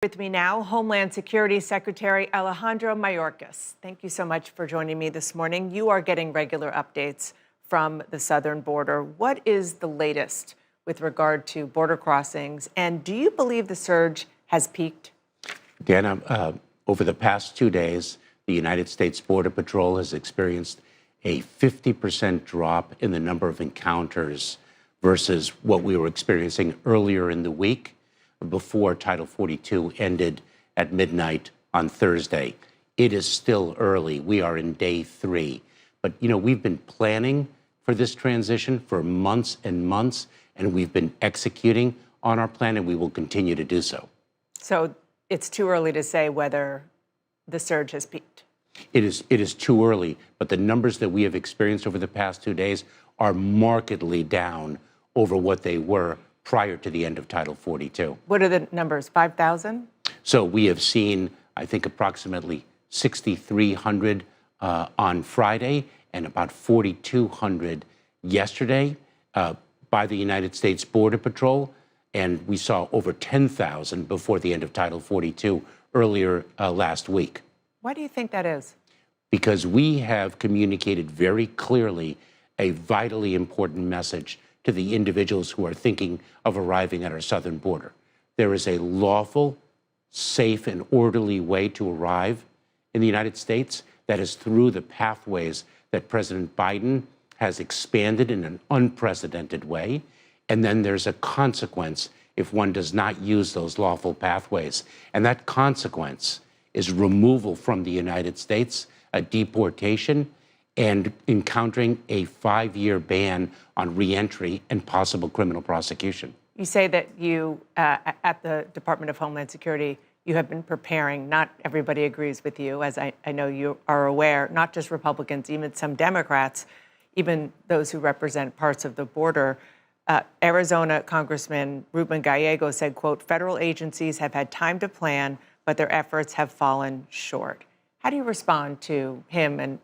With me now, Homeland Security Secretary Alejandro Mayorkas. Thank you so much for joining me this morning. You are getting regular updates from the southern border. What is the latest with regard to border crossings? And do you believe the surge has peaked? Dana, over the past 2 days, the United States Border Patrol has experienced a 50% drop in the number of encounters versus what we were experiencing earlier in the week before Title 42 ended at midnight on Thursday. It is still early. We are in day 3. But, we've been planning for this transition for months and months, and we've been executing on our plan, and we will continue to do so. So it's too early to say whether the surge has peaked. It is too early, but the numbers that we have experienced over the past 2 days are markedly down over what they were prior to the end of Title 42. What are the numbers, 5,000? So we have seen, I think, approximately 6,300 on Friday and about 4,200 yesterday by the United States Border Patrol. And we saw over 10,000 before the end of Title 42 earlier last week. Why do you think that is? Because we have communicated very clearly a vitally important message to the individuals who are thinking of arriving at our southern border. There is a lawful, safe, and orderly way to arrive in the United States that is through the pathways that President Biden has expanded in an unprecedented way. And then there's a consequence if one does not use those lawful pathways. And that consequence is removal from the United States, a deportation, and encountering a 5-year ban on reentry and possible criminal prosecution. You say that you, at the Department of Homeland Security, you have been preparing. Not everybody agrees with you, as I know you are aware, not just Republicans, even some Democrats, even those who represent parts of the border. Arizona Congressman Ruben Gallego said, quote, "Federal agencies have had time to plan, but their efforts have fallen short." How do you respond to him and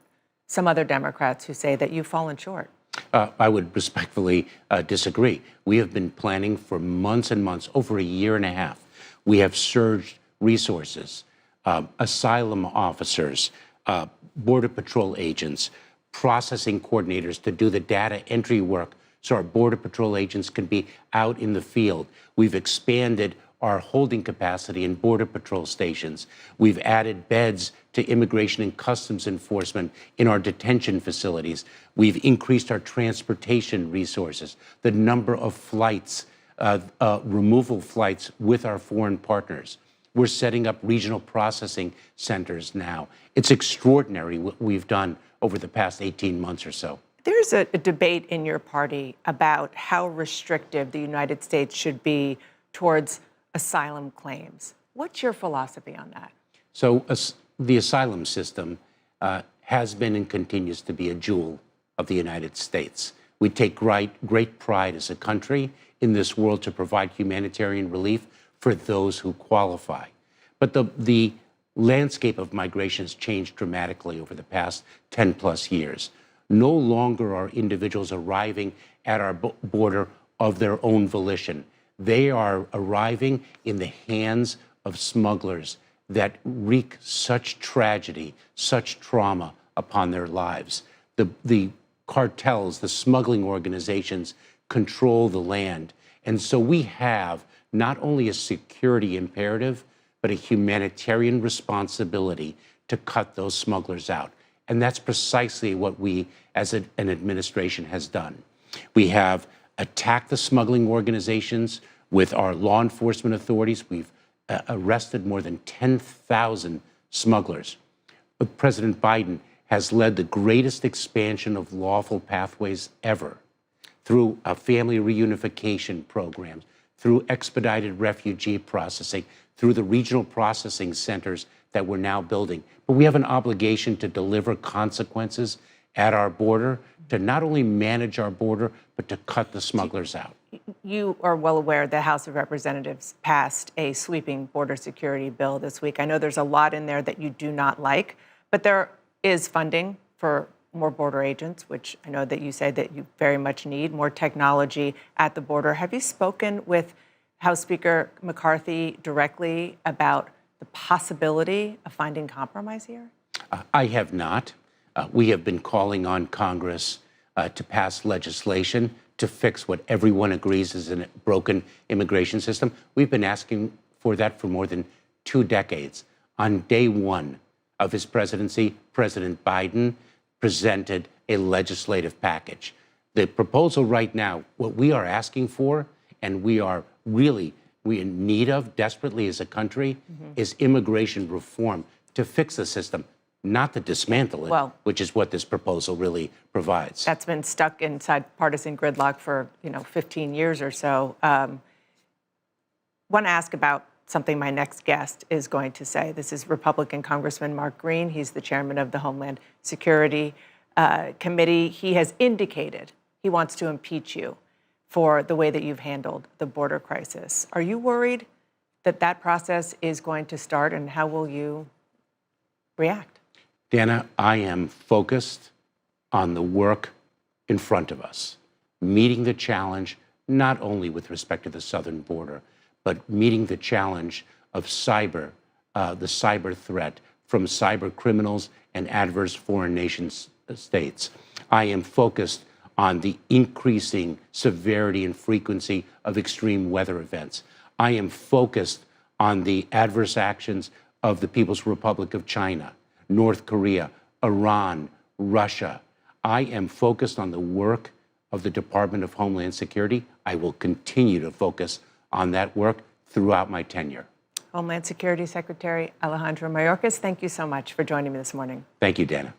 some other Democrats who say that you've fallen short? I would respectfully disagree. We have been planning for months and months, over a year and a half. We have surged resources, asylum officers, Border Patrol agents, processing coordinators to do the data entry work so our Border Patrol agents can be out in the field. We've expanded our holding capacity in Border Patrol stations. We've added beds to Immigration and Customs Enforcement in our detention facilities. We've increased our transportation resources, the number of flights, removal flights with our foreign partners. We're setting up regional processing centers now. It's extraordinary what we've done over the past 18 months or so. There's a debate in your party about how restrictive the United States should be towards asylum claims. What's your philosophy on that? So the asylum system has been and continues to be a jewel of the United States. We take great pride as a country in this world to provide humanitarian relief for those who qualify. But the landscape of migration has changed dramatically over the past 10 plus years. No longer are individuals arriving at our border of their own volition. They are arriving in the hands of smugglers that wreak such tragedy, such trauma upon their lives. The cartels, the smuggling organizations control the land. And so we have not only a security imperative, but a humanitarian responsibility to cut those smugglers out. And that's precisely what we, as an administration, has done. We have attacked the smuggling organizations with our law enforcement authorities. We've arrested more than 10,000 smugglers. But President Biden has led the greatest expansion of lawful pathways ever through family reunification programs, through expedited refugee processing, through the regional processing centers that we're now building. But we have an obligation to deliver consequences at our border, to not only manage our border, but to cut the smugglers out. You are well aware the House of Representatives passed a sweeping border security bill this week. I know there's a lot in there that you do not like, but there is funding for more border agents, which I know that you say that you very much need, more technology at the border. Have you spoken with House Speaker McCarthy directly about the possibility of finding compromise here? I have not. We have been calling on Congress to pass legislation to fix what everyone agrees is a broken immigration system. We've been asking for that for more than 2 decades. On day one of his presidency, President Biden presented a legislative package. The proposal right now, what we are asking for, and we in need of desperately as a country, is immigration reform to fix the system, not to dismantle it, which is what this proposal really provides. That's been stuck inside partisan gridlock for 15 years or so. Want to ask about something my next guest is going to say. This is Republican Congressman Mark Green. He's the chairman of the Homeland Security Committee. He has indicated he wants to impeach you for the way that you've handled the border crisis. Are you worried that that process is going to start, and how will you react? Dana, I am focused on the work in front of us, meeting the challenge not only with respect to the southern border, but meeting the challenge of the cyber threat from cyber criminals and adverse foreign nations states. I am focused on the increasing severity and frequency of extreme weather events. I am focused on the adverse actions of the People's Republic of China, North Korea, Iran, Russia. I am focused on the work of the Department of Homeland Security. I will continue to focus on that work throughout my tenure. Homeland Security Secretary Alejandro Mayorkas, thank you so much for joining me this morning. Thank you, Dana.